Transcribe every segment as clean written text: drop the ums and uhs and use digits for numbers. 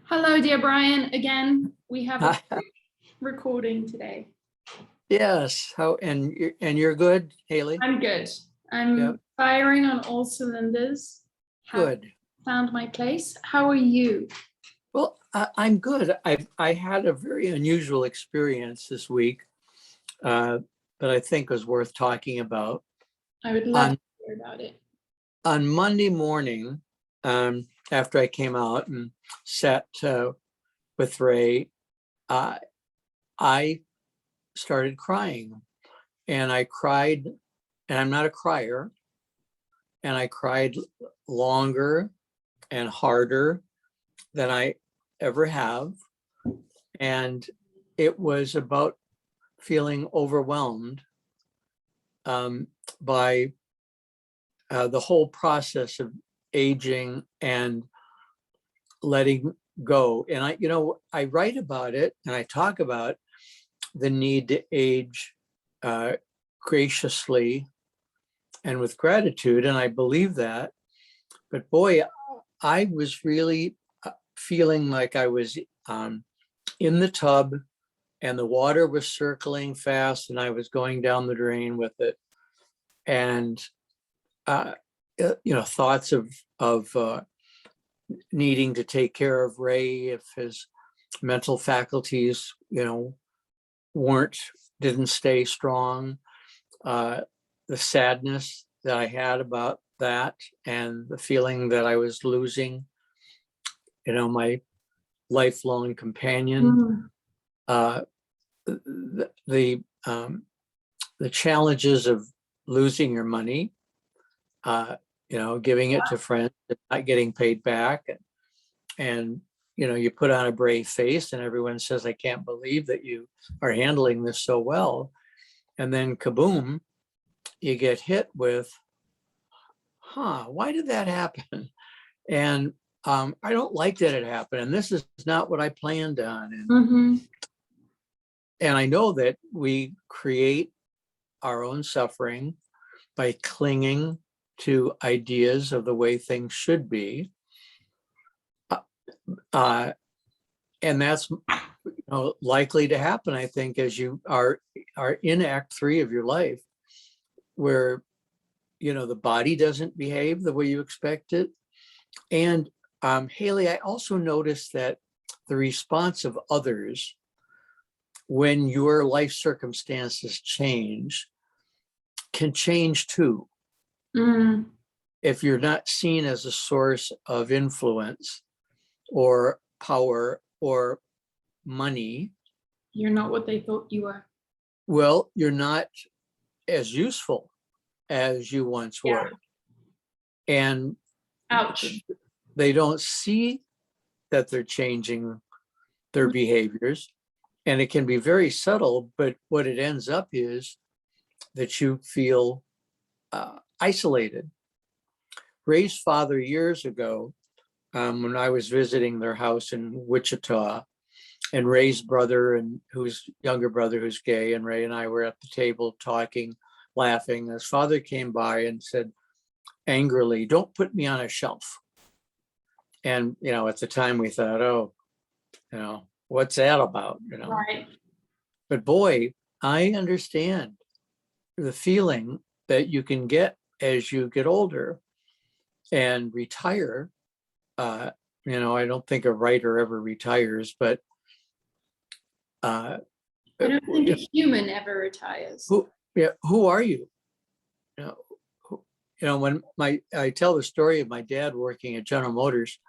Hello, dear Brian. Again, we have a recording today. Yes. You're good, Hayley? I'm good. I'm firing on all cylinders. Good. Found my place. How are you? Well, I'm good. I had a very unusual experience this week that I think was worth talking about. I would love to hear about it. On Monday morning, after I came out and sat with Ray, I started crying, and I cried, and I'm not a crier, and I cried longer and harder than I ever have. And it was about feeling overwhelmed by the whole process of aging and letting go. And I write about it, and I talk about the need to age graciously and with gratitude. And I believe that. But boy, I was really feeling like I was in the tub, and the water was circling fast, and I was going down the drain with it. And thoughts of needing to take care of Ray if his mental faculties, didn't stay strong. The sadness that I had about that, and the feeling that I was losing, my lifelong companion. The challenges of losing your money, giving it to friends, and not getting paid back, and you put on a brave face, and everyone says, "I can't believe that you are handling this so well," and then kaboom, you get hit with, why did that happen? And I don't like that it happened, and this is not what I planned on. And I know that we create our own suffering by clinging to ideas of the way things should be. And that's likely to happen, I think, as you are in Act 3 of your life, where the body doesn't behave the way you expect it. And Hayley, I also noticed that the response of others when your life circumstances change can change too. If you're not seen as a source of influence or power or money, you're not what they thought you were. Well, you're not as useful as you once were. And ouch, they don't see that they're changing their behaviors. And it can be very subtle, but what it ends up is that you feel isolated. Ray's father, years ago, when I was visiting their house in Wichita, and Ray's brother, and younger brother who's gay, and Ray and I were at the table talking, laughing. His father came by and said angrily, "Don't put me on a shelf." And at the time we thought, what's that about? Right. But boy, I understand the feeling that you can get as you get older and retire. I don't think a writer ever retires, but I don't think a human ever retires. Who are you? When I tell the story of my dad working at General Motors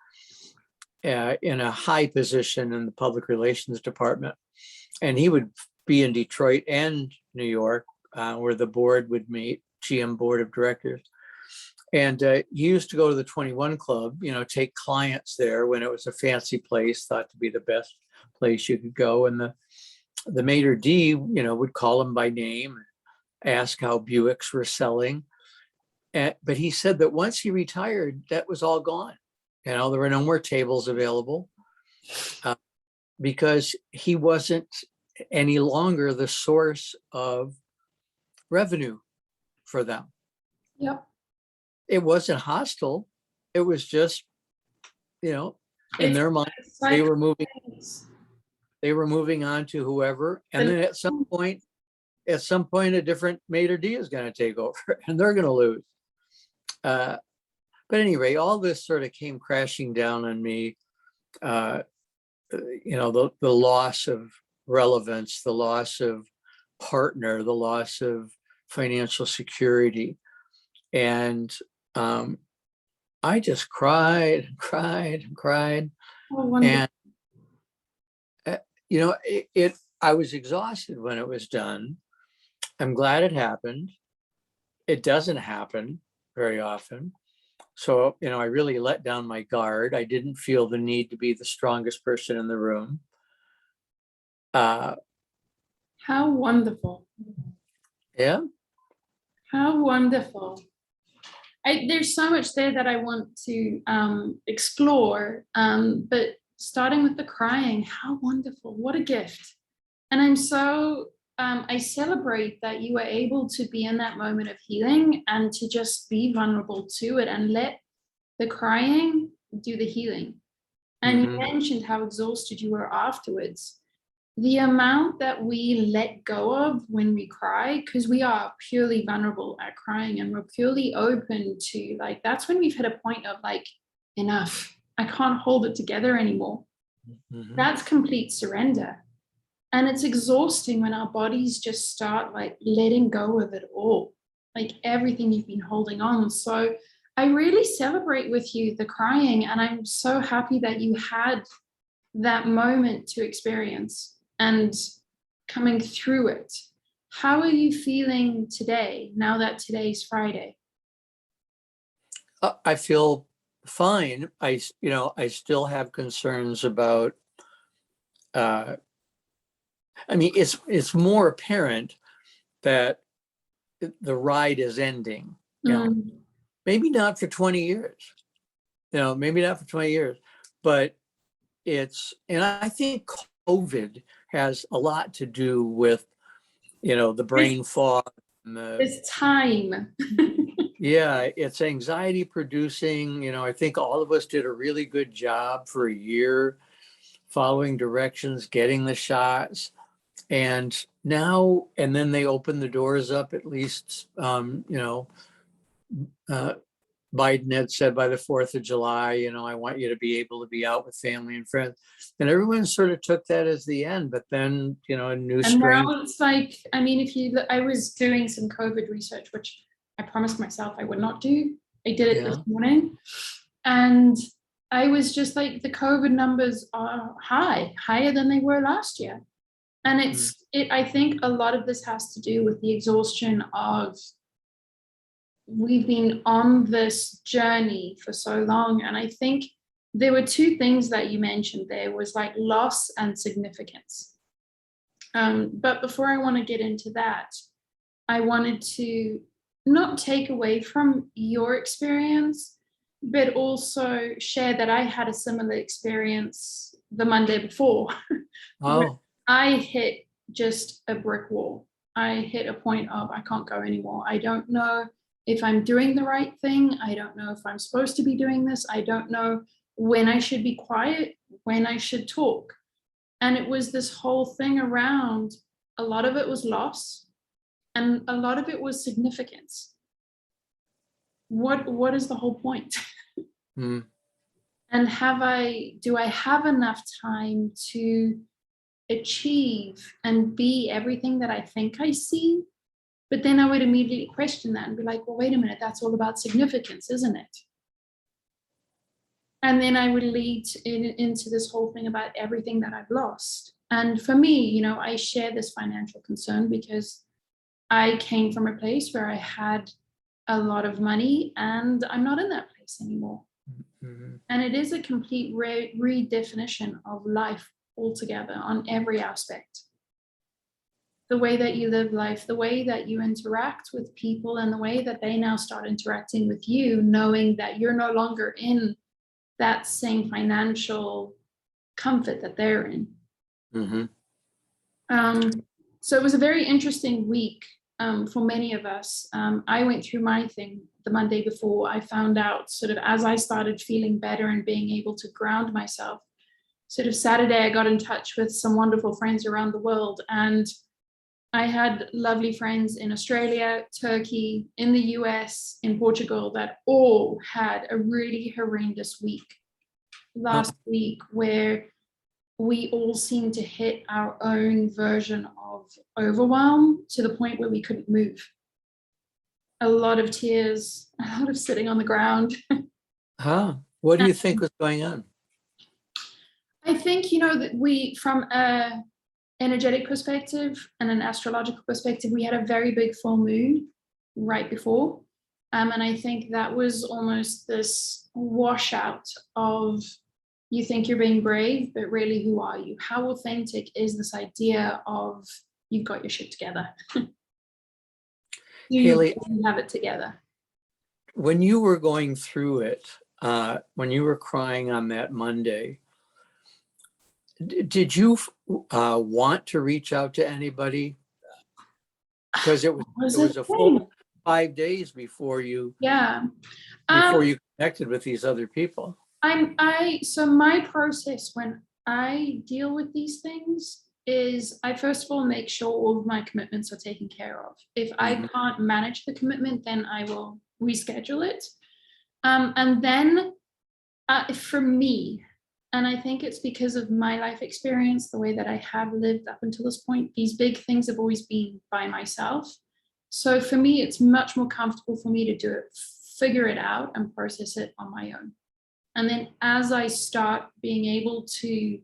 in a high position in the public relations department, and he would be in Detroit and New York where the board would meet, GM board of directors. And he used to go to the 21 Club, take clients there when it was a fancy place, thought to be the best place you could go. And the maitre d', would call him by name, ask how Buicks were selling. But he said that once he retired, that was all gone. There were no more tables available because he wasn't any longer the source of revenue for them. Yep. It wasn't hostile. It was just, in It's their mind, like they were moving on to whoever. And then at some point, a different maitre d' is going to take over and they're going to lose. But anyway, all this sort of came crashing down on me. The loss of relevance, the loss of partner, the loss of financial security. And I just cried and cried and cried. And, I was exhausted when it was done. I'm glad it happened. It doesn't happen very often. So, I really let down my guard. I didn't feel the need to be the strongest person in the room. How wonderful. Yeah. How wonderful. There's so much there that I want to explore, but starting with the crying, how wonderful, what a gift. And I'm so, I celebrate that you were able to be in that moment of healing and to just be vulnerable to it and let the crying do the healing. And you mentioned how exhausted you were afterwards. The amount that we let go of when we cry, because we are purely vulnerable at crying and we're purely open to, like, that's when we've hit a point of like, enough, I can't hold it together anymore. That's complete surrender. And it's exhausting when our bodies just start like letting go of it all, like everything you've been holding on. So I really celebrate with you the crying, and I'm so happy that you had that moment to experience and coming through it. How are you feeling today, now that today's Friday? I feel fine. I still have concerns about, it's more apparent that the ride is ending. Maybe not for 20 years, but and I think COVID has a lot to do with, the brain fog. It's time. Yeah, it's anxiety producing. I think all of us did a really good job for a year, following directions, getting the shots. And then they open the doors up, at least, Biden had said by the 4th of July, I want you to be able to be out with family and friends. And everyone sort of took that as the end, but then, a new strain. Now it's like, I was doing some COVID research, which I promised myself I would not do. I did it this morning. And I was just like, the COVID numbers are higher than they were last year. And I think a lot of this has to do with the exhaustion of, we've been on this journey for so long. And I think there were two things that you mentioned there was like loss and significance. But before I want to get into that, I wanted to not take away from your experience, but also share that I had a similar experience the Monday before. Oh. I hit just a brick wall. I hit a point of, I can't go anymore. I don't know if I'm doing the right thing. I don't know if I'm supposed to be doing this. I don't know when I should be quiet, when I should talk. And it was this whole thing around, a lot of it was loss and a lot of it was significance. What is the whole point? And do I have enough time to achieve and be everything that I think I see? But then I would immediately question that and be like, well, wait a minute, that's all about significance, isn't it? And then I would lead into this whole thing about everything that I've lost. And for me, I share this financial concern because I came from a place where I had a lot of money and I'm not in that place anymore. And it is a complete redefinition of life altogether on every aspect. The way that you live life, the way that you interact with people, and the way that they now start interacting with you, knowing that you're no longer in that same financial comfort that they're in. So it was a very interesting week for many of us. I went through my thing the Monday before, I found out sort of as I started feeling better and being able to ground myself, sort of Saturday, I got in touch with some wonderful friends around the world. And I had lovely friends in Australia, Turkey, in the US, in Portugal that all had a really horrendous week last week, where we all seemed to hit our own version of overwhelm to the point where we couldn't move. A lot of tears, a lot of sitting on the ground. What do you think was going on? I think, that we, from a energetic perspective and an astrological perspective, we had a very big full moon right before. And I think that was almost this washout of, you think you're being brave, but really, who are you? How authentic is this idea of you've got your shit together? You Hayley, have it together. when you were going through it, when you were crying on that Monday, did you want to reach out to anybody? Because it was a full 5 days before you connected with these other people. So my process when I deal with these things is I first of all make sure all of my commitments are taken care of. If I can't manage the commitment, then I will reschedule it. And then for me, and I think it's because of my life experience, the way that I have lived up until this point, these big things have always been by myself. So for me, it's much more comfortable for me to do it, figure it out and process it on my own. And then as I start being able to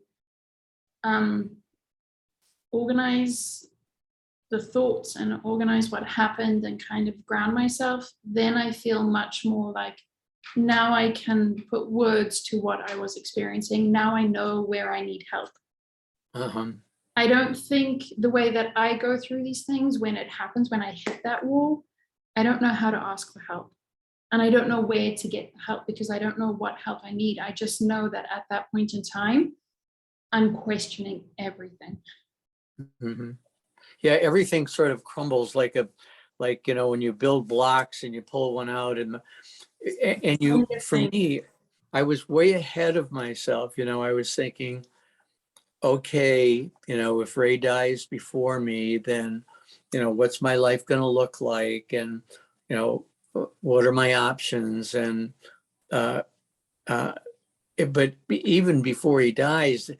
organize the thoughts and organize what happened and kind of ground myself, then I feel much more like, now I can put words to what I was experiencing. Now I know where I need help. I don't think the way that I go through these things, when it happens, when I hit that wall, I don't know how to ask for help. And I don't know where to get help because I don't know what help I need. I just know that at that point in time, I'm questioning everything. Yeah, everything sort of crumbles like when you build blocks and you pull one out and for me, I was way ahead of myself. I was thinking, okay, if Ray dies before me, then, what's my life going to look like? And, what are my options? And, but even before he dies,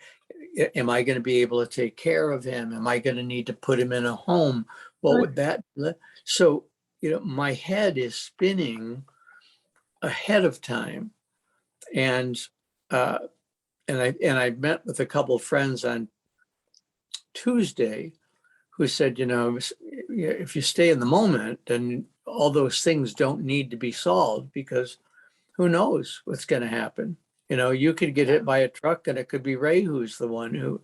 am I going to be able to take care of him? Am I going to need to put him in a home? What would that? So, my head is spinning ahead of time. And I met with a couple of friends on Tuesday who said, if you stay in the moment, then all those things don't need to be solved because who knows what's going to happen. You could get hit by a truck and it could be Ray who's the one who,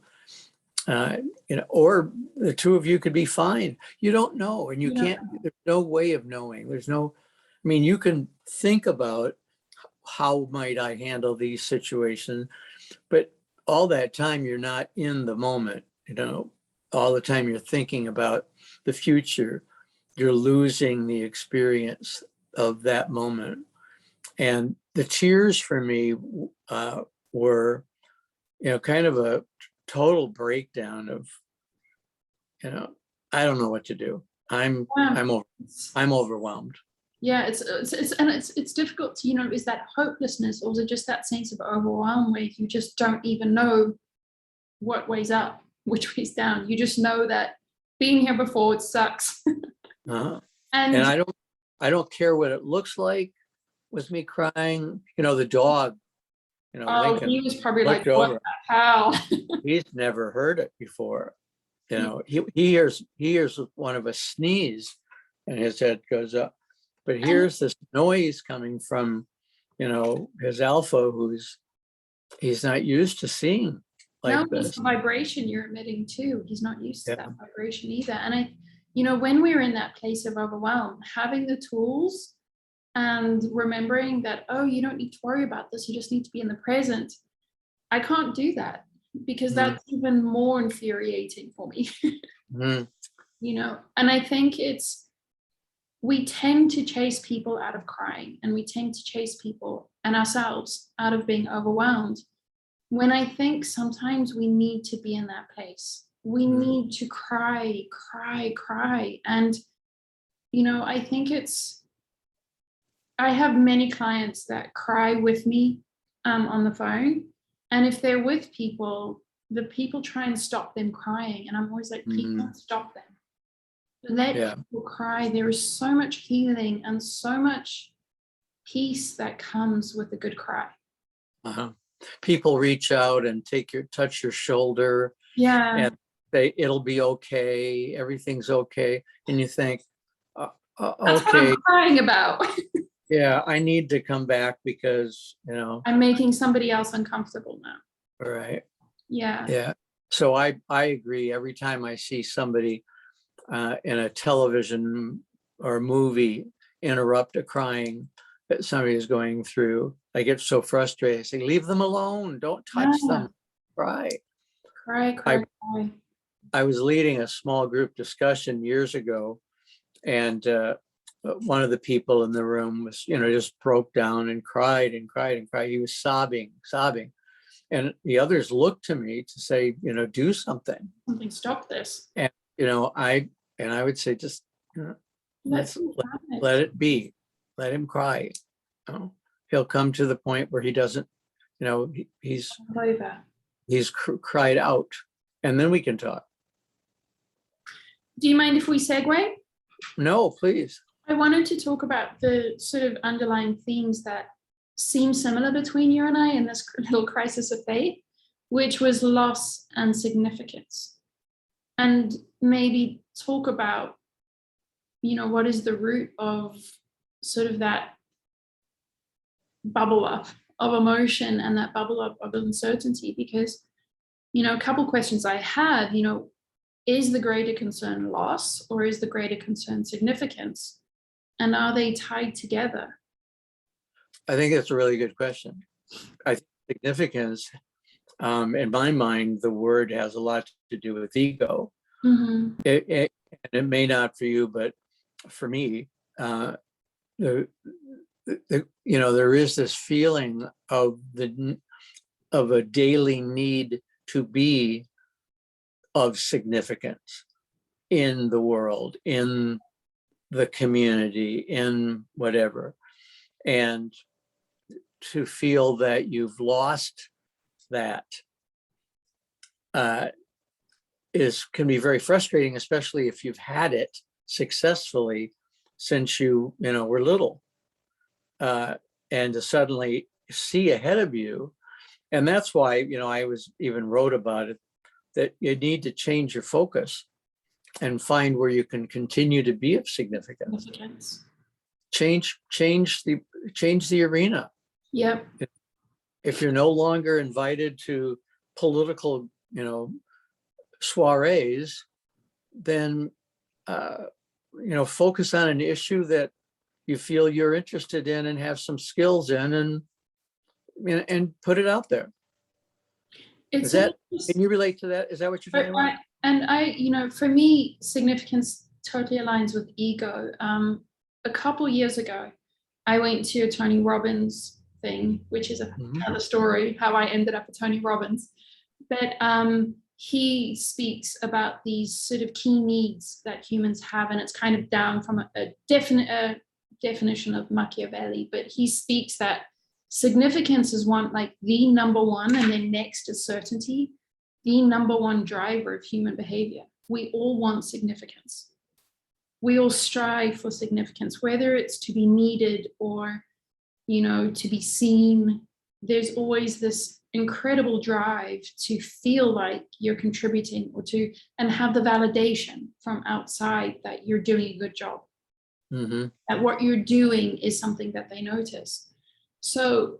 or the two of you could be fine. You don't know. And there's no way of knowing. You can think about how might I handle these situations, but all that time you're not in the moment, all the time you're thinking about the future, you're losing the experience of that moment. And the tears for me were, kind of a total breakdown of, I don't know what to do. I'm overwhelmed. Yeah, it's difficult to, is that hopelessness or is it just that sense of overwhelm where you just don't even know what way's up, which way's down? You just know that being here before, it sucks. And I don't care what it looks like with me crying. The dog, Lincoln, he was probably like, what the hell? He's never heard it before. He hears one of us sneeze and his head goes up. But here's this noise coming from, his alpha, he's not used to seeing like this. It's the vibration you're emitting too. He's not used to that vibration either. And when we're in that place of overwhelm, having the tools and remembering that, you don't need to worry about this. You just need to be in the present. I can't do that because that's even more infuriating for me. And I think it's, we tend to chase people out of crying, and we tend to chase people and ourselves out of being overwhelmed. When I think sometimes we need to be in that place. We need to cry, cry, cry. And, I think I have many clients that cry with me on the phone. And if they're with people, the people try and stop them crying. And I'm always like, people, stop them. Let people cry. There is so much healing and so much peace that comes with a good cry. People reach out and touch your shoulder. Yeah. And say, it'll be okay. Everything's okay. And you think, That's okay. what I'm crying about. Yeah, I need to come back because, I'm making somebody else uncomfortable now. Right. Yeah. Yeah. So I agree. Every time I see somebody in a television or movie interrupt a crying that somebody is going through, I get so frustrated. I say, leave them alone. Don't touch them. Cry. Cry, cry, cry. I was leading a small group discussion years ago, and one of the people in the room was, just broke down and cried and cried and cried. He was sobbing. And the others looked to me to say, do something. Stop this. And, I would say, just let it be. Let him cry. He'll come to the point where he doesn't, he's cried out, and then we can talk. Do you mind if we segue? No, please. I wanted to talk about the sort of underlying themes that seem similar between you and I in this little crisis of faith, which was loss and significance. And maybe talk about, what is the root of sort of that bubble up of emotion and that bubble up of uncertainty? Because, a couple questions I had, is the greater concern loss, or is the greater concern significance? And are they tied together? I think that's a really good question. I think significance, in my mind, the word has a lot to do with ego. It may not for you, but for me, there is this feeling of a daily need to be of significance in the world, in the community, in whatever. And to feel that you've lost that can be very frustrating, especially if you've had it successfully since you were little, and to suddenly see ahead of you. And that's why I even wrote about it, that you need to change your focus and find where you can continue to be of significance. Change the arena. Yep. If you're no longer invited to political, soirees, then focus on an issue that you feel you're interested in and have some skills in, and put it out there. Can you relate to that? Is that what you're talking about? And for me, significance totally aligns with ego. A couple years ago, I went to a Tony Robbins thing, which is another story, how I ended up at Tony Robbins. But he speaks about these sort of key needs that humans have, and it's kind of down from a definite definition of Machiavelli, but he speaks that significance is the number one, and then next is certainty, the number one driver of human behavior. We all want significance. We all strive for significance, whether it's to be needed or, to be seen. There's always this incredible drive to feel like you're contributing and have the validation from outside that you're doing a good job. That what you're doing is something that they notice. So,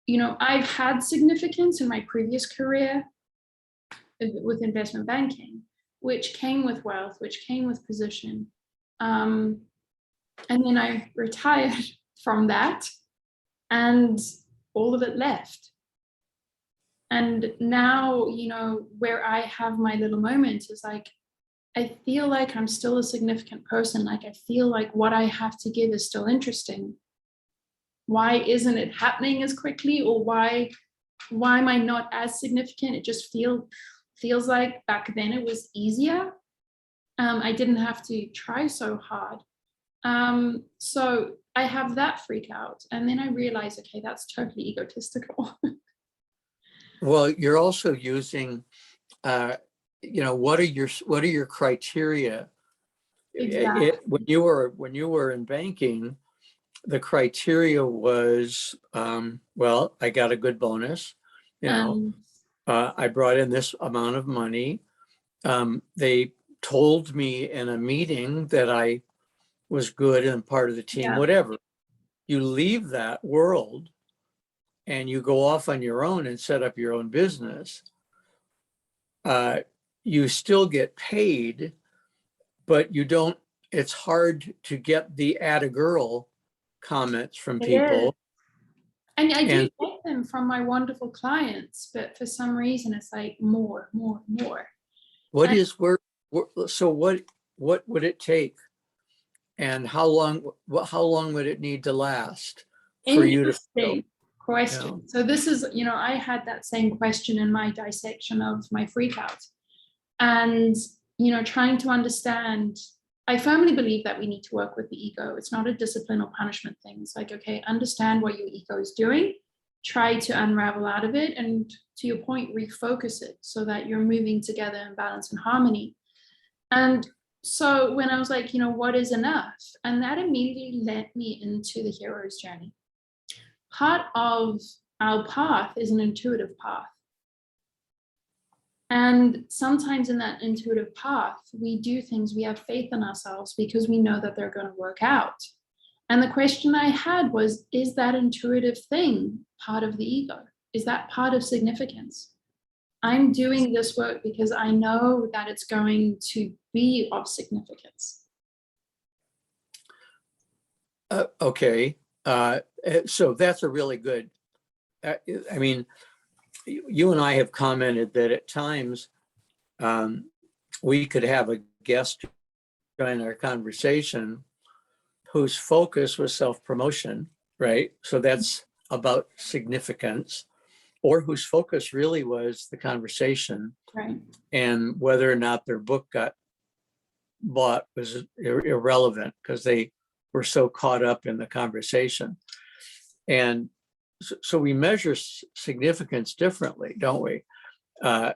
I've had significance in my previous career with investment banking, which came with wealth, which came with position. And then I retired from that, and all of it left. And now, where I have my little moment is like, I feel like I'm still a significant person. Like I feel like what I have to give is still interesting. Why isn't it happening as quickly, or why am I not as significant? It just feels like back then it was easier. I didn't have to try so hard. So I have that freak out, and then I realize, okay, that's totally egotistical. Well, you're also using, what are your criteria? Exactly. When you were in banking, the criteria was, well, I got a good bonus, Um, I brought in this amount of money. They told me in a meeting that I was good and part of the team, yeah, whatever. You leave that world and you go off on your own and set up your own business. You still get paid, but you don't, it's hard to get the atta girl comments from it is. people. And I do And get them from my wonderful clients, but for some reason it's like more, more, more. what And is so what would it take? And how long would it need to last for you to feel, interesting question. So this is, I had that same question in my dissection of my freakout. And, trying to understand, I firmly believe that we need to work with the ego. It's not a discipline or punishment thing. It's like, okay, understand what your ego is doing, try to unravel out of it, and to your point, refocus it so that you're moving together in balance and harmony. And so when I was like, what is enough? And that immediately led me into the hero's journey. Part of our path is an intuitive path. And sometimes in that intuitive path, we do things, we have faith in ourselves because we know that they're going to work out. And the question I had was, is that intuitive thing part of the ego? Is that part of significance? I'm doing this work because I know that it's going to be of significance. Okay. So that's a really good, I mean, you and I have commented that at times we could have a guest join our conversation whose focus was self-promotion, right? So that's about significance, or whose focus really was the conversation, Right. and whether or not their book got bought was irrelevant because they were so caught up in the conversation. And so we measure significance differently, don't we? Uh,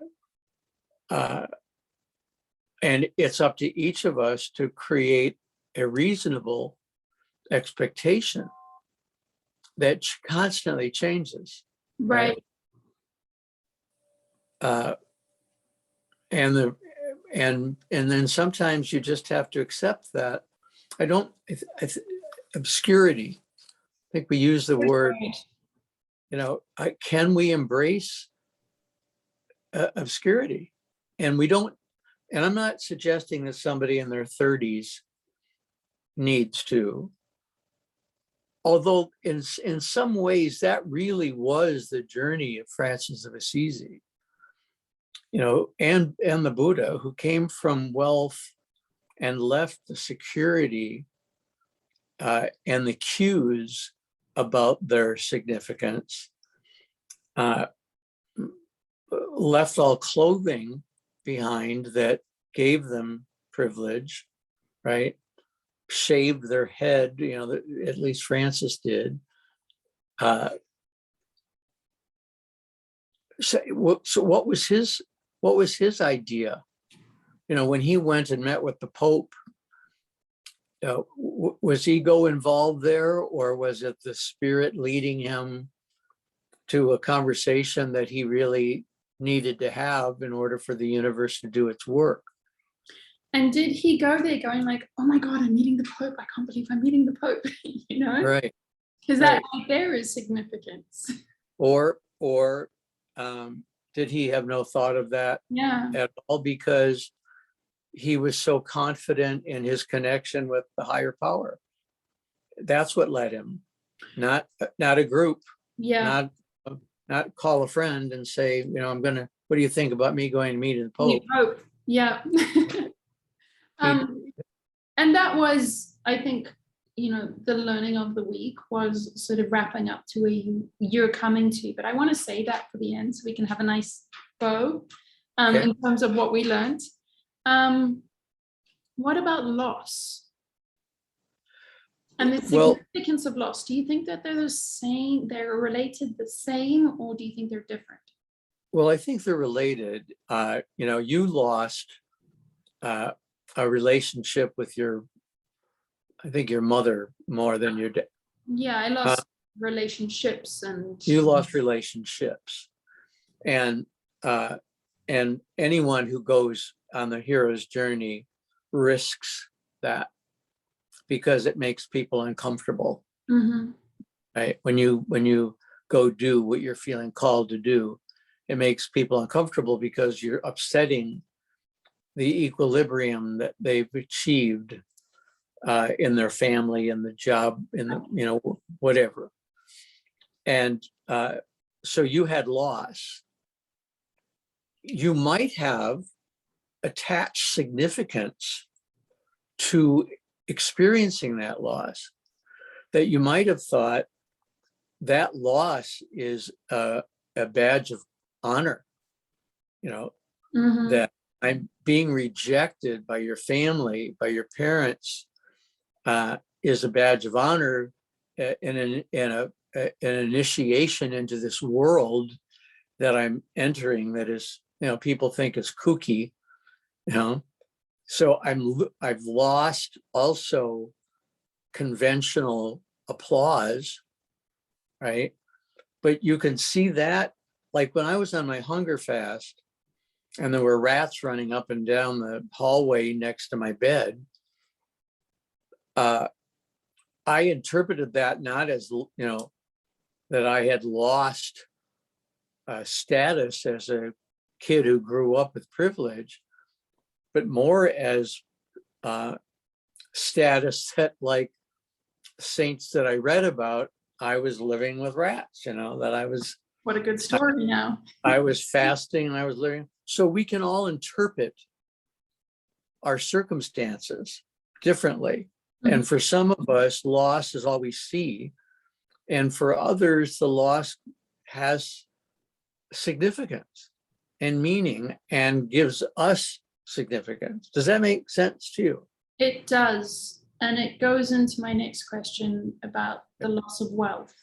and it's up to each of us to create a reasonable expectation that constantly changes, Right. Uh, and the and then sometimes you just have to accept that. Obscurity. I think we use the word. Can we embrace obscurity? And we don't. And I'm not suggesting that somebody in their 30s needs to. Although in some ways that really was the journey of Francis of Assisi, and the Buddha, who came from wealth and left the security and the cues about their significance, left all clothing behind that gave them privilege, right? Shaved their head, at least Francis did. So what was his idea? When he went and met with the Pope, was ego involved there, or was it the spirit leading him to a conversation that he really needed to have in order for the universe to do its work? And did he go there going like, oh my God, I'm meeting the Pope. I can't believe I'm meeting the Pope, Right. Because that right there is significance. Or did he have no thought of that at all because he was so confident in his connection with the higher power? That's what led him, not a group, not call a friend and say, what do you think about me going to meet the Pope? Yeah. Um, and that was, I think, the learning of the week was sort of wrapping up to where you're coming to. But I want to say that for the end so we can have a nice bow Okay. in terms of what we learned. What about loss? And the Well, significance of loss. Do you think that they're the same, they're related the same, or do you think they're different? well, I think they're related. You lost a relationship with I think your mother more than your dad. Yeah, I lost relationships and You lost relationships, and anyone who goes on the hero's journey risks that because it makes people uncomfortable. mm-hmm. Right? When you go do what you're feeling called to do, it makes people uncomfortable because you're upsetting the equilibrium that they've achieved in their family, in the job, in the whatever. And so you had loss. You might have attached significance to experiencing that loss, that you might have thought that loss is a badge of honor, Mm-hmm. that I'm being rejected by your family, by your parents, is a badge of honor and an initiation into this world that I'm entering that is, people think is kooky, So I've lost also conventional applause, right? But you can see that, like when I was on my hunger fast and there were rats running up and down the hallway next to my bed, I interpreted that not as, that I had lost status as a kid who grew up with privilege, but more as status that, like saints that I read about, I was living with rats, that I was. What a good story now. I was fasting and I was living. So we can all interpret our circumstances differently. Mm-hmm. And for some of us, loss is all we see. And for others, the loss has significance and meaning and gives us significance. Does that make sense to you? It does. And it goes into my next question about the loss of wealth.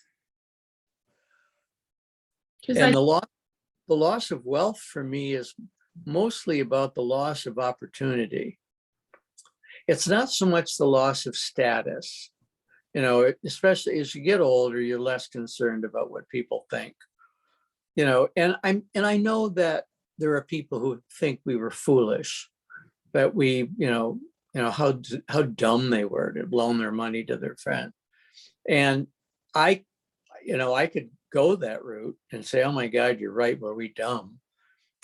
And the loss of wealth for me is mostly about the loss of opportunity. It's not so much the loss of status. Especially as you get older, you're less concerned about what people think. And I know that there are people who think we were foolish, that we, how dumb they were to loan their money to their friend. And I could go that route and say, oh my God, you're right, were we dumb?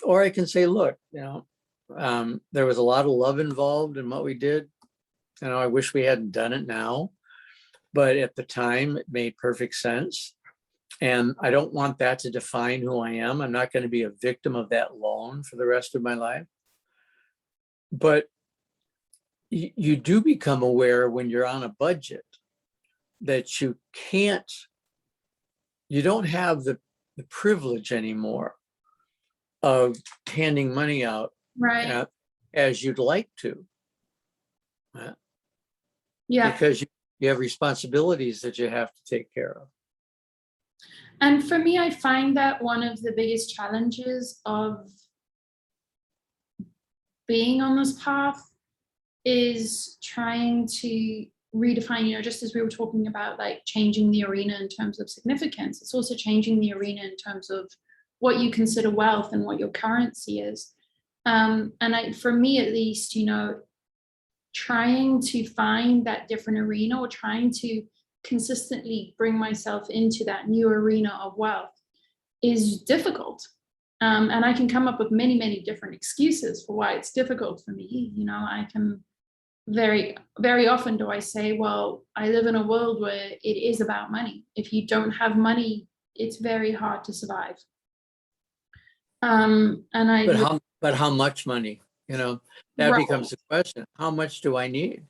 Or I can say, look, there was a lot of love involved in what we did. I wish we hadn't done it now, but at the time it made perfect sense. And I don't want that to define who I am. I'm not going to be a victim of that loan for the rest of my life. But you do become aware when you're on a budget that you don't have the privilege anymore of handing money out, right, as you'd like to. Yeah. Because you have responsibilities that you have to take care of. And for me, I find that one of the biggest challenges of being on this path is trying to redefine, just as we were talking about, like changing the arena in terms of significance, it's also changing the arena in terms of what you consider wealth and what your currency is. For me, at least, trying to find that different arena or trying to consistently bring myself into that new arena of wealth is difficult. And I can come up with many, many different excuses for why it's difficult for me. I can very, very often do I say, well, I live in a world where it is about money. If you don't have money, it's very hard to survive. But how much money? That Right. becomes the question. How much do I need?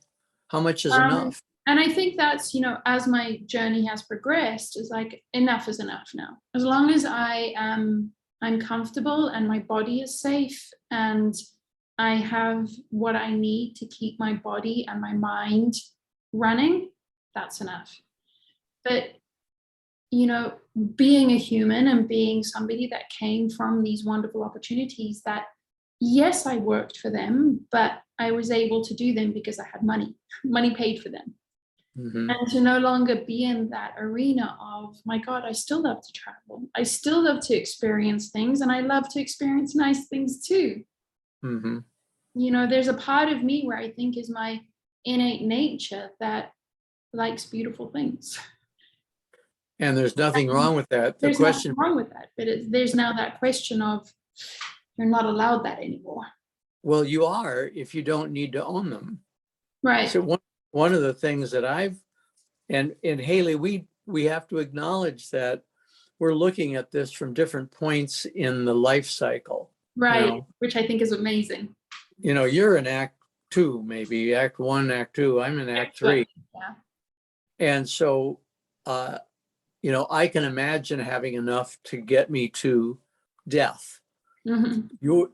How much is Um, enough? and I think that's, as my journey has progressed, is like enough is enough now. As long as I'm comfortable and my body is safe and I have what I need to keep my body and my mind running, that's enough. But being a human and being somebody that came from these wonderful opportunities that, yes, I worked for them, but I was able to do them because I had money paid for them. Mhm. And to no longer be in that arena of, my God, I still love to travel. I still love to experience things, and I love to experience nice things too. Mhm. There's a part of me where I think is my innate nature that likes beautiful things. And there's nothing wrong with that. The There's question, nothing wrong with that, but there's now that question of, you're not allowed that anymore. well, you are if you don't need to own them. Right. So one of the things that and Hayley, we have to acknowledge that we're looking at this from different points in the life cycle. Right. Which I think is amazing. You're in act 2, maybe act 1, act 2. I'm in act 3. Yeah. And so, I can imagine having enough to get me to death. Mm-hmm.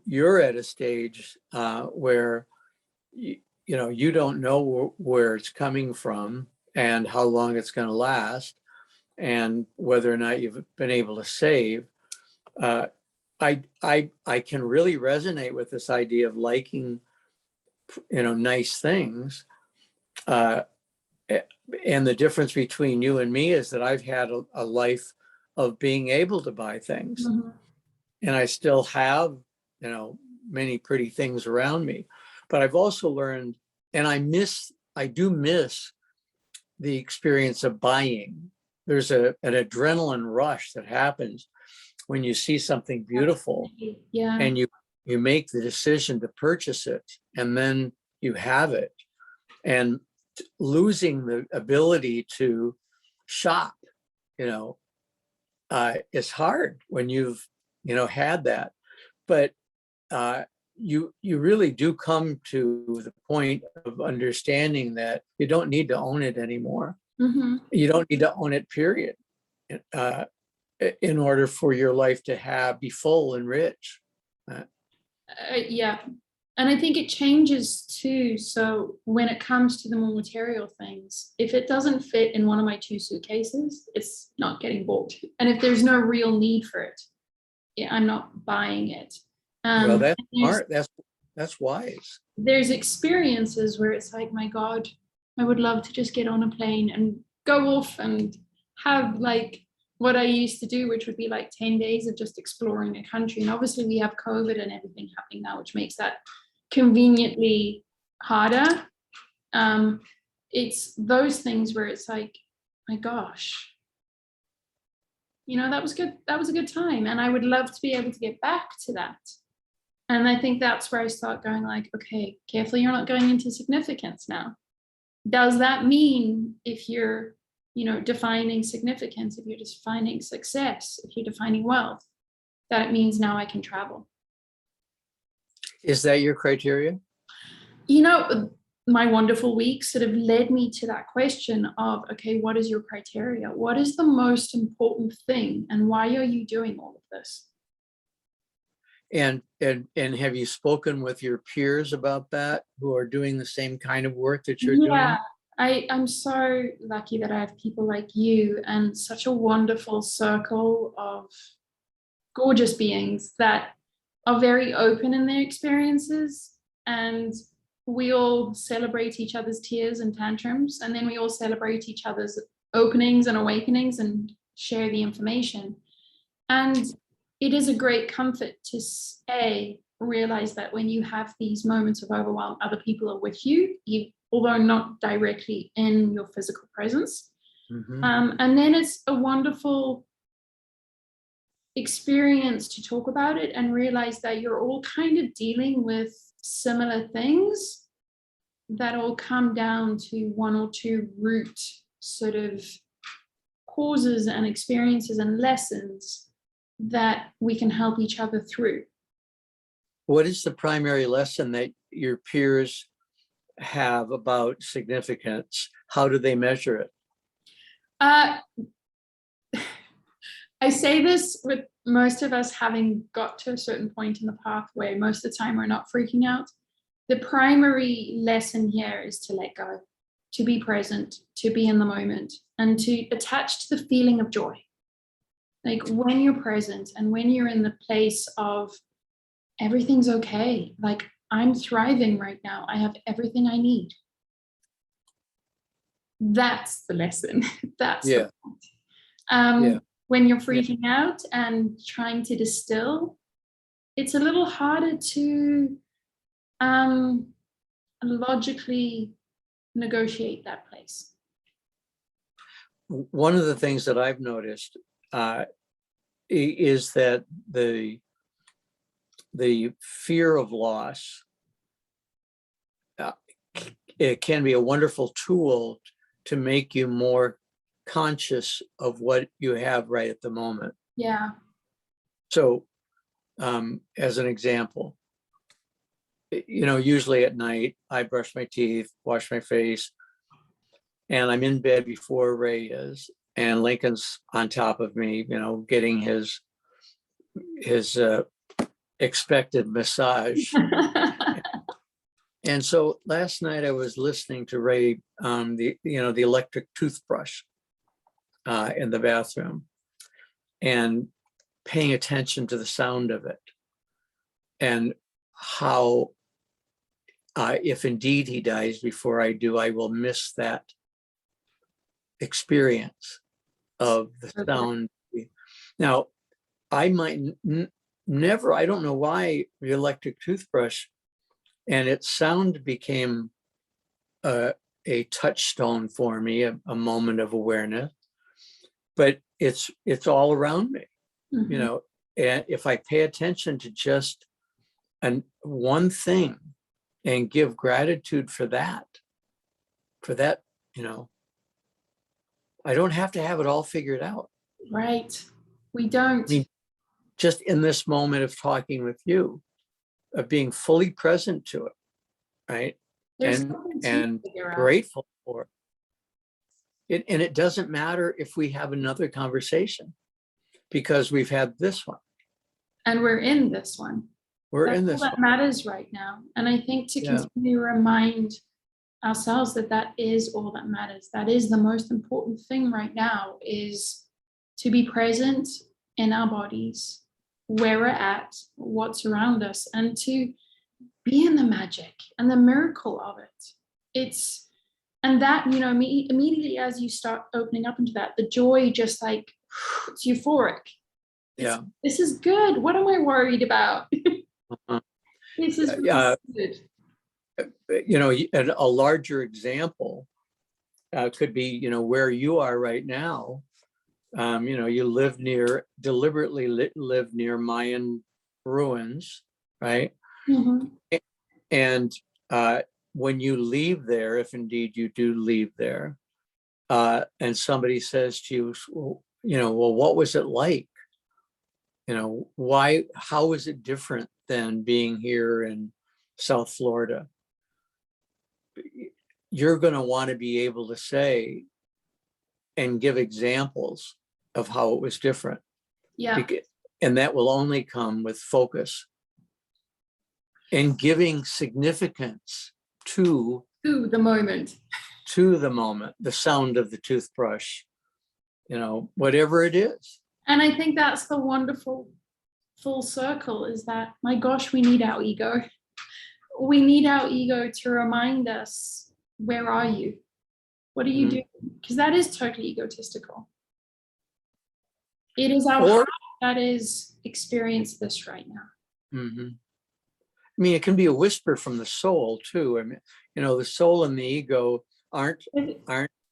You're at a stage where you don't know where it's coming from and how long it's going to last, and whether or not you've been able to save. I can really resonate with this idea of liking, nice things. And the difference between you and me is that I've had a life of being able to buy things, Mm-hmm. and I still have, many pretty things around me. But I've also learned, and I do miss the experience of buying. There's an adrenaline rush that happens when you see something beautiful, Yeah. and you make the decision to purchase it, and then you have it. And losing the ability to shop, it's hard when you've, had that. But you really do come to the point of understanding that you don't need to own it anymore. Mm-hmm. You don't need to own it, period, in order for your life to be full and rich. Yeah. And I think it changes too. So when it comes to the more material things, if it doesn't fit in one of my 2 suitcases, it's not getting bought. And if there's no real need for it, yeah, I'm not buying it. Well, that's smart. That's wise. There's experiences where it's like, my God, I would love to just get on a plane and go off and have like what I used to do, which would be like 10 days of just exploring a country. And obviously we have COVID and everything happening now, which makes that conveniently harder. It's those things where it's like, my gosh, that was good. That was a good time. And I would love to be able to get back to that. And I think that's where I start going like, okay, carefully, you're not going into significance now. Does that mean if you're, defining significance, if you're defining success, if you're defining wealth, that it means now I can travel? Is that your criteria? My wonderful week sort of led me to that question of, okay, what is your criteria? What is the most important thing? And why are you doing all of this? And have you spoken with your peers about that, who are doing the same kind of work that you're doing? I'm so lucky that I have people like you and such a wonderful circle of gorgeous beings that are very open in their experiences, and we all celebrate each other's tears and tantrums, and then we all celebrate each other's openings and awakenings and share the information. And it is a great comfort to realize that when you have these moments of overwhelm, other people are with you, although not directly in your physical presence. Mm-hmm. And then it's a wonderful experience to talk about it and realize that you're all kind of dealing with similar things that all come down to 1 or 2 root sort of causes and experiences and lessons that we can help each other through. what is the primary lesson that your peers have about significance? How do they measure it? Uh, I say this with most of us having got to a certain point in the pathway. Most of the time we're not freaking out. The primary lesson here is to let go, to be present, to be in the moment, and to attach to the feeling of joy. Like when you're present and when you're in the place of everything's okay, like I'm thriving right now, I have everything I need. That's the lesson. That's Yeah. the point. Yeah. When you're freaking out and trying to distill, it's a little harder to logically negotiate that place. One of the things that I've noticed is that the fear of loss, it can be a wonderful tool to make you more conscious of what you have right at the moment. Yeah. So as an example, usually at night, I brush my teeth, wash my face, and I'm in bed before Ray is, and Lincoln's on top of me, getting his expected massage. And so last night I was listening to Ray, the electric toothbrush in the bathroom, and paying attention to the sound of it, and how if indeed he dies before I do, I will miss that experience of the sound. Now, I might never, I don't know why the electric toothbrush and its sound became a touchstone for me, a moment of awareness, but it's all around me, Mm-hmm. And if I pay attention to just one thing and give gratitude for that, I don't have to have it all figured out. Right. We don't. I mean, just in this moment of talking with you, of being fully present to it, right? There's and something to and figure out. grateful for it. And it doesn't matter if we have another conversation, because we've had this one. And we're in this one. We're That's in all this that one. matters right now. And I think to continue to remind ourselves that is all that matters. That is the most important thing right now, is to be present in our bodies, where we're at, what's around us, and to be in the magic and the miracle of it. And that, immediately as you start opening up into that, the joy just like, it's euphoric. This is good. What am I worried about? This is really good. A larger example could be, where you are right now. You deliberately live near Mayan ruins, right? Mm-hmm. And when you leave there, if indeed you do leave there, and somebody says to you, well, what was it like? How is it different than being here in South Florida? You're going to want to be able to say and give examples of how it was different. Yeah. And that will only come with focus and giving significance to the moment, the sound of the toothbrush, whatever it is. And I think that's the wonderful full circle, is that, my gosh, we need our ego. We need our ego to remind us, where are you? What are you doing? Because that is totally egotistical. It is our heart that is experiencing this right now. Mm-hmm. I mean, it can be a whisper from the soul too. I mean, the soul and the ego aren't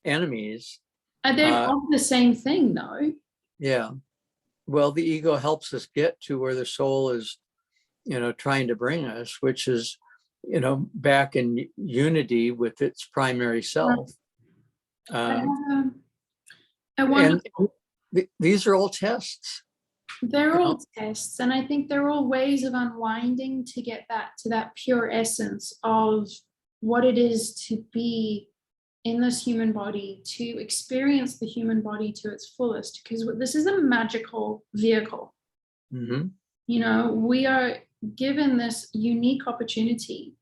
enemies. They're not the same thing, though. Yeah. Well, the ego helps us get to where the soul is, trying to bring us, which is, back in unity with its primary self. And these are all tests. They're You all know, tests, and I think they're all ways of unwinding to get back to that pure essence of what it is to be in this human body, to experience the human body to its fullest, because this is a magical vehicle. mhm. You know, we are given this unique opportunity.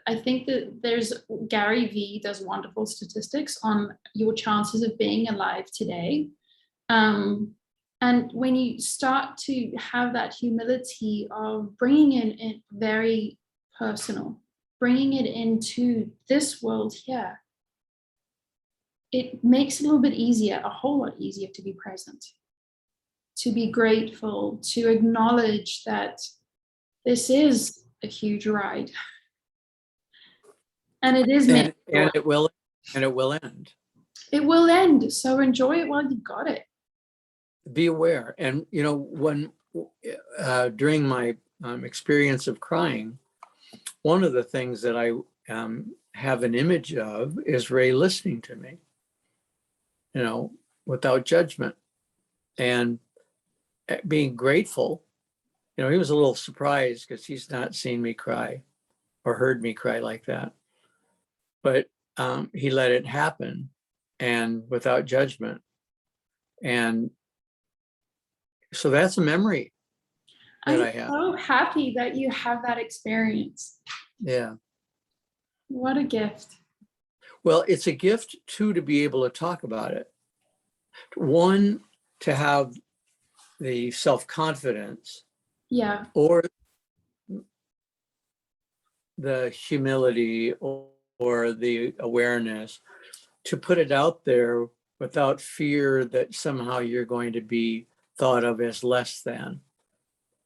I think that Gary Vee does wonderful statistics on your chances of being alive today. And when you start to have that humility of bringing it in very personal, bringing it into this world here, it makes it a little bit easier, a whole lot easier to be present, to be grateful, to acknowledge that this is a huge ride. And it is meant And it will end. It will end. So enjoy it while you got it. Be aware. And, you know, when during my experience of crying, one of the things that I have an image of is Ray listening to me, you know, without judgment and being grateful. You know, he was a little surprised because he's not seen me cry or heard me cry like that. But he let it happen and without judgment. And so that's a memory that I have. I'm so happy that you have that experience. Yeah. What a gift. Well, it's a gift too to be able to talk about it. One, to have the self-confidence Yeah. or the humility or the awareness to put it out there without fear that somehow you're going to be thought of as less than.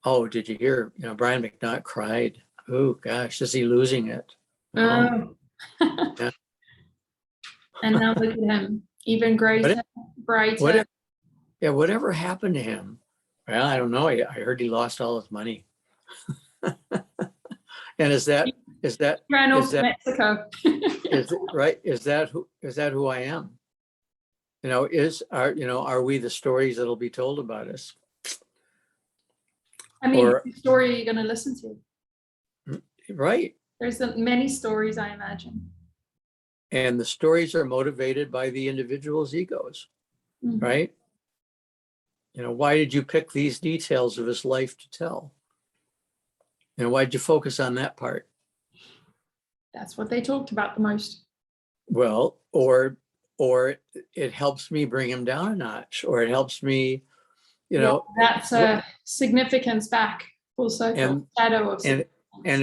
Oh, did you hear? You know, Brian McNaught cried. Oh gosh, is he losing it? Oh, yeah. And now look at him, even greater, brighter. What, yeah, whatever happened to him? Well, I don't know. I heard he lost all his money. And is that Ran off to Mexico. is it right? Is that who I am? You know, are we the stories that'll be told about us? I mean, Or what story are you going to listen to? right. There's many stories, I imagine. And the stories are motivated by the individual's egos, Mm-hmm. right? You know, why did you pick these details of his life to tell? You know, why'd you focus on that part? That's what they talked about the most. Well, or it helps me bring him down a notch, or it helps me, you know, that's a significance back, full circle, and shadow of and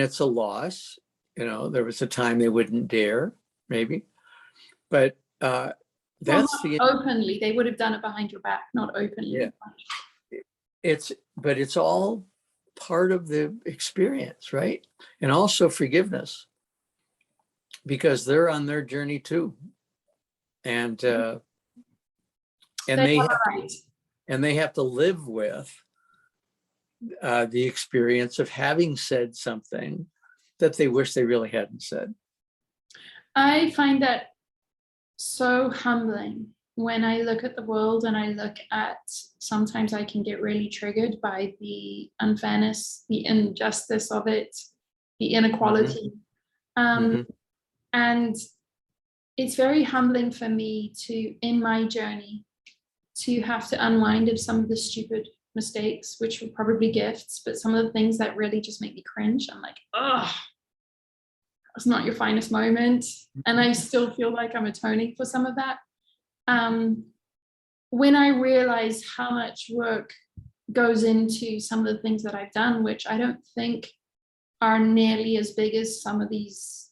it's a loss. You know, there was a time they wouldn't dare, maybe, but that's openly. They would have done it behind your back, not openly. Yeah. It's all part of the experience, right? And also forgiveness, because they're on their journey too, and they have to live with the experience of having said something that they wish they really hadn't said. I find that so humbling when I look at the world and I look at, sometimes I can get really triggered by the unfairness, the injustice of it, the inequality. Mm-hmm. And it's very humbling for me to, in my journey, to have to unwind of some of the stupid mistakes, which were probably gifts, but some of the things that really just make me cringe. I'm like, oh, that's not your finest moment. And I still feel like I'm atoning for some of that. When I realize how much work goes into some of the things that I've done, which I don't think are nearly as big as some of these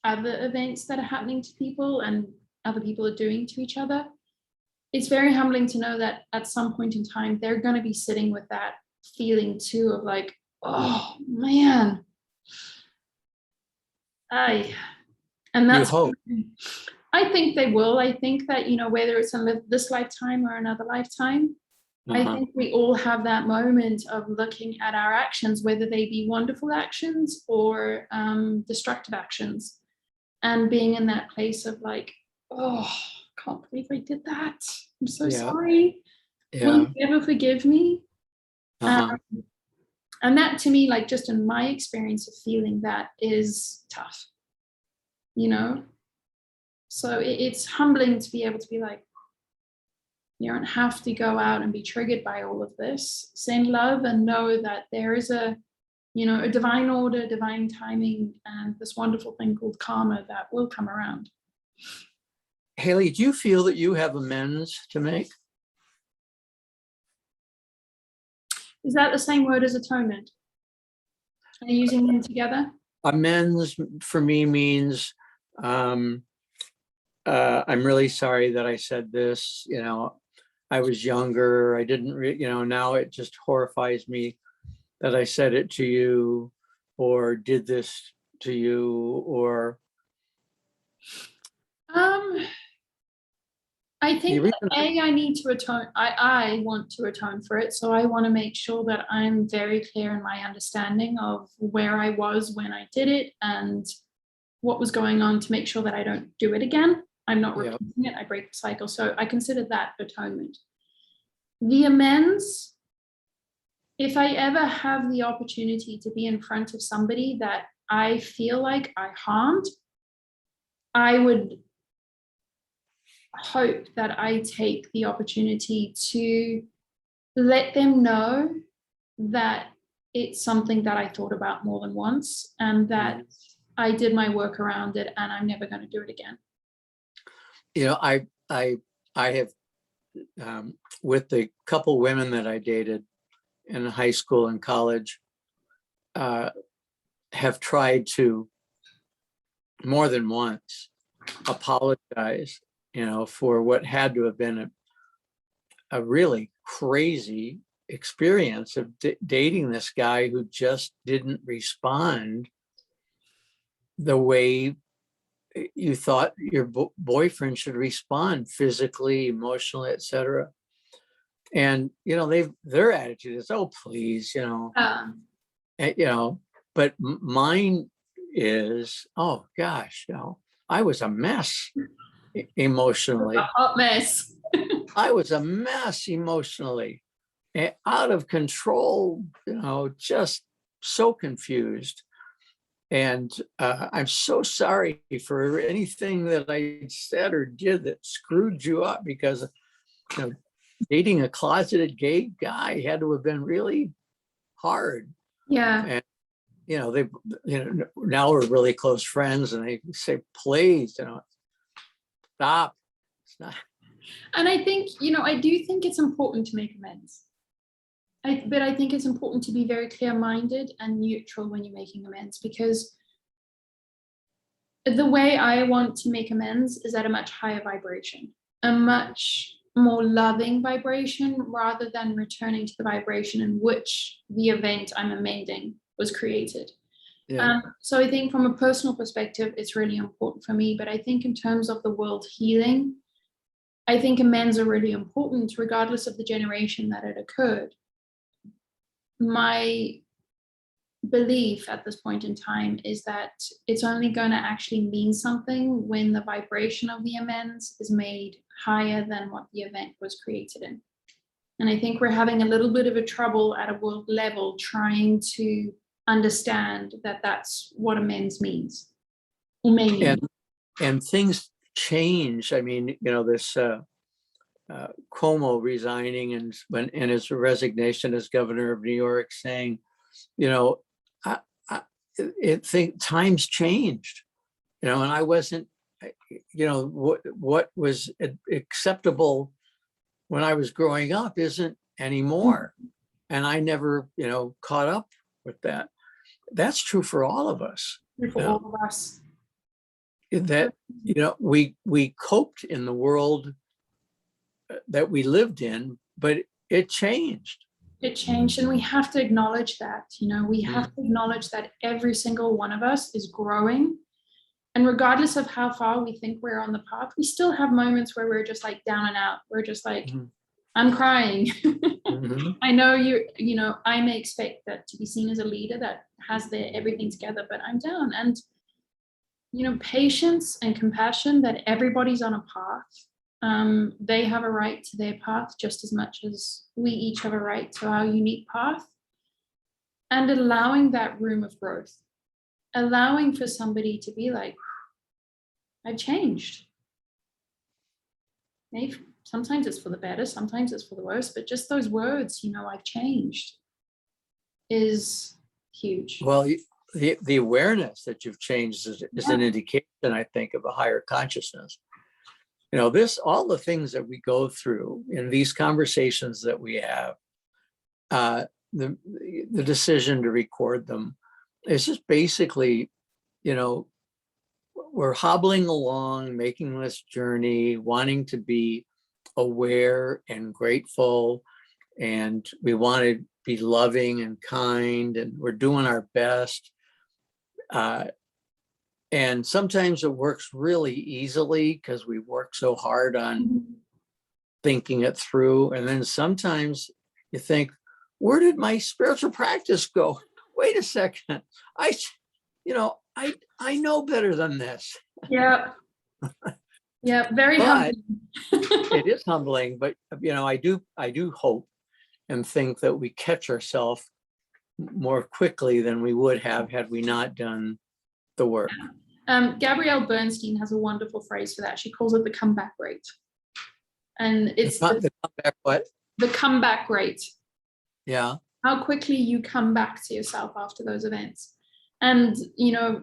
other events that are happening to people and other people are doing to each other, it's very humbling to know that at some point in time, they're going to be sitting with that feeling too of like, oh man, and that's, I think they will. I think that, you know, whether it's in this lifetime or another lifetime, I think we all have that moment of looking at our actions, whether they be wonderful actions or destructive actions, and being in that place of like, oh, can't believe I did that. I'm so sorry. Will Yeah. you ever forgive me? Uh-huh. And that to me, like just in my experience of feeling that is tough, you know? So it's humbling to be able to be like, you don't have to go out and be triggered by all of this. Send love and know that there is a, a divine order, divine timing, and this wonderful thing called karma that will come around. Hayley, do you feel that you have amends to make? Is that the same word as atonement? Are you using them together? Amends for me means I'm really sorry that I said this. I was younger. I didn't, now it just horrifies me that I said it to you or did this to you or. I think The that I need to atone. I want to atone for it. So I want to make sure that I'm very clear in my understanding of where I was when I did it and what was going on to make sure that I don't do it again. I'm not Yeah. repeating it. I break the cycle. So I consider that atonement. The amends, if I ever have the opportunity to be in front of somebody that I feel like I harmed, I would hope that I take the opportunity to let them know that it's something that I thought about more than once and that I did my work around it and I'm never going to do it again. I have, with the couple women that I dated in high school and college, have tried to more than once apologize, for what had to have been a really crazy experience of dating this guy who just didn't respond the way you thought your boyfriend should respond physically, emotionally, etc. And their attitude is, oh please, but mine is, oh gosh, I was a mess emotionally. A hot mess. I was a mess emotionally, out of control, just so confused. And I'm so sorry for anything that I said or did that screwed you up, because dating a closeted gay guy had to have been really hard. Yeah. And they now we're really close friends, and they say, please, stop. It's not. And I think, I do think it's important to make amends. But I think it's important to be very clear-minded and neutral when you're making amends, because the way I want to make amends is at a much higher vibration, a much more loving vibration, rather than returning to the vibration in which the event I'm amending was created. Yeah. So I think from a personal perspective, it's really important for me. But I think in terms of the world healing, I think amends are really important regardless of the generation that it occurred. My belief at this point in time is that it's only going to actually mean something when the vibration of the amends is made higher than what the event was created in. And I think we're having a little bit of a trouble at a world level trying to understand that that's what amends means. Or may mean. And things change. I mean, this Cuomo resigning and in his resignation as governor of New York, saying, times changed, and I wasn't, what was acceptable when I was growing up isn't anymore. And I never, caught up with that. That's true for all of us. For all of us. That, we coped in the world that we lived in, but it changed. It changed, and we have to acknowledge that. We have to acknowledge that every single one of us is growing, and regardless of how far we think we're on the path, we still have moments where we're just like down and out. We're just like, I'm crying. I know I may expect that to be seen as a leader that has their everything together, but I'm down. And patience and compassion, that everybody's on a path. They have a right to their path just as much as we each have a right to our unique path. And allowing that room of growth, allowing for somebody to be like, I've changed. Maybe sometimes it's for the better, sometimes it's for the worse, but just those words, I've changed, is huge. Well, the awareness that you've changed is an indication, I think, of a higher consciousness. All the things that we go through in these conversations that we have, the decision to record them is just basically, we're hobbling along, making this journey, wanting to be aware and grateful, and we want to be loving and kind, and we're doing our best. And sometimes it works really easily because we work so hard on thinking it through. And then sometimes you think, where did my spiritual practice go? Wait a second. I know better than this. Yeah. Yeah. Very But humbling. it is humbling, but I do hope and think that we catch ourselves more quickly than we would have had we not done the work. Gabrielle Bernstein has a wonderful phrase for that. She calls it the comeback rate. And it's the comeback what? The comeback rate. Yeah. How quickly you come back to yourself after those events. And,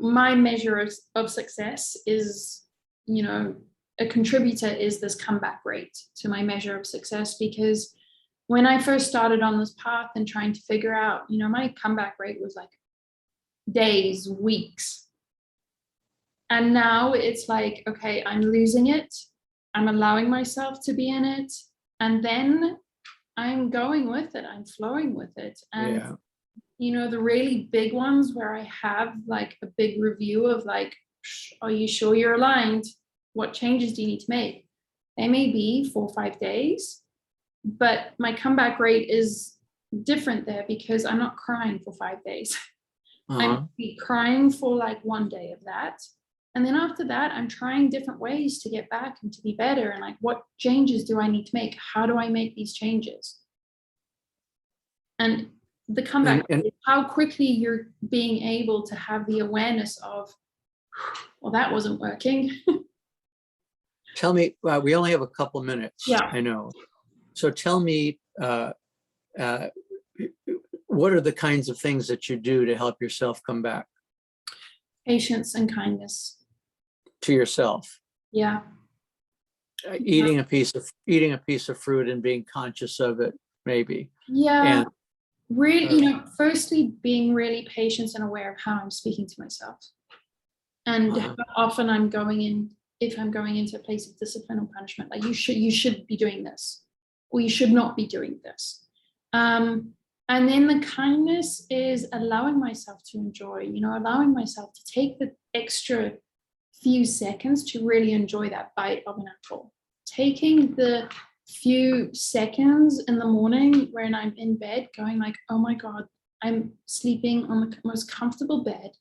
my measure of success is, a contributor is this comeback rate to my measure of success, because when I first started on this path and trying to figure out, my comeback rate was like days, weeks. And now it's like, okay, I'm losing it. I'm allowing myself to be in it. And then I'm going with it. I'm flowing with it. And, the really big ones where I have like a big review of like, are you sure you're aligned? What changes do you need to make? They may be 4 or 5 days, but my comeback rate is different there because I'm not crying for 5 days. I'm crying for like 1 day of that. And then after that, I'm trying different ways to get back and to be better. And like, what changes do I need to make? How do I make these changes? And the comeback, is how quickly you're being able to have the awareness of, well, that wasn't working. Tell me, we only have a couple minutes. Yeah. I know. So tell me, what are the kinds of things that you do to help yourself come back? Patience and kindness. To yourself. Yeah. Eating a piece of fruit and being conscious of it, maybe. Yeah. And really, firstly, being really patient and aware of how I'm speaking to myself, and how often I'm going in. If I'm going into a place of discipline or punishment, like you should be doing this, or you should not be doing this. And then the kindness is allowing myself to enjoy, allowing myself to take the extra few seconds to really enjoy that bite of an apple. Taking the few seconds in the morning when I'm in bed going like, oh my God, I'm sleeping on the most comfortable bed.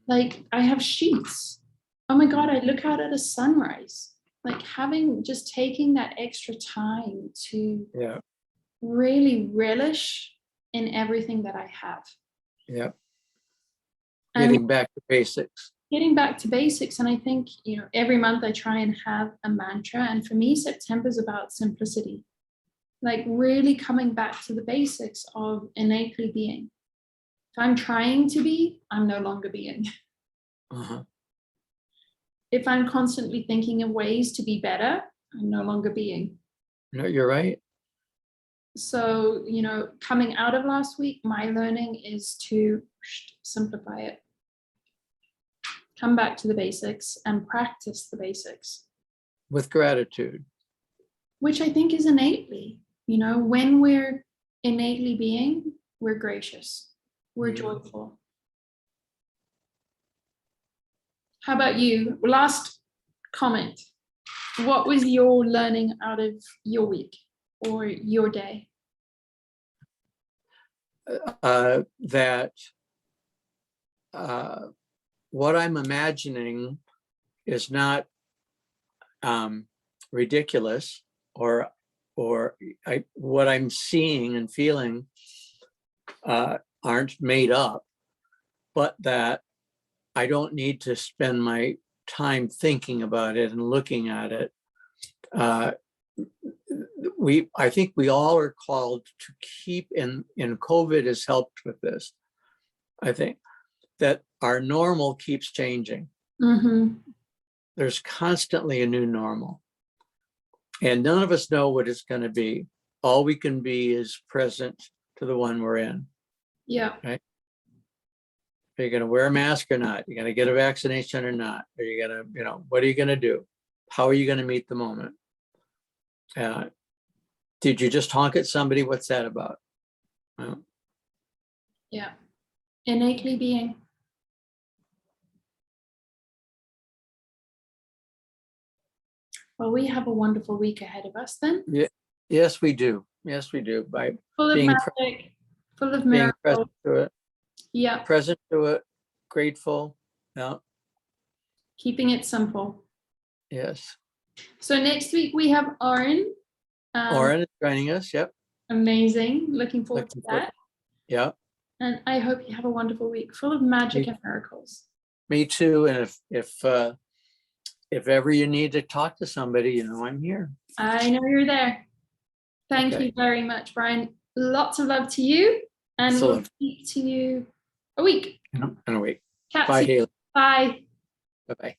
Like I have sheets. Oh my God, I look out at a sunrise. Like taking that extra time to really relish in everything that I have. Yeah. Getting back to basics. Getting back to basics. And I think, every month I try and have a mantra. And for me, September is about simplicity. Like really coming back to the basics of innately being. If I'm trying to be, I'm no longer being. If I'm constantly thinking of ways to be better, I'm no longer being. No, you're right. So, coming out of last week, my learning is to simplify it. Come back to the basics and practice the basics. With gratitude. Which I think is innately, when we're innately being, we're gracious, we're joyful. How about you? Last comment. What was your learning out of your week or your day? That what I'm imagining is not ridiculous or what I'm seeing and feeling aren't made up, but that I don't need to spend my time thinking about it and looking at it. I think we all are called to keep, and COVID has helped with this. I think that our normal keeps changing. Mm-hmm. There's constantly a new normal, and none of us know what it's going to be. All we can be is present to the one we're in. Yeah. Right. Are you going to wear a mask or not? You're going to get a vaccination or not? Are you going to, what are you going to do? How are you going to meet the moment? Did you just honk at somebody? What's that about? Well, Yeah. Innately being. Well, we have a wonderful week ahead of us then. yeah, yes, we do. Yes, we do. By Full of being magic, full of being miracles. present to it, Yeah. present to it, grateful. Yeah. Keeping it simple. Yes. So next week we have Oren. Oren is joining us. Yep. Amazing. Looking forward Looking to that. Yeah. And I hope you have a wonderful week full of magic and miracles. Me too. And if ever you need to talk to somebody, I'm here. I know you're there. Thank Okay. you very much, Brian. Lots of love to you. And we'll speak to you a week. In a week. Chat Bye, soon. Hayley. Bye. Bye-bye.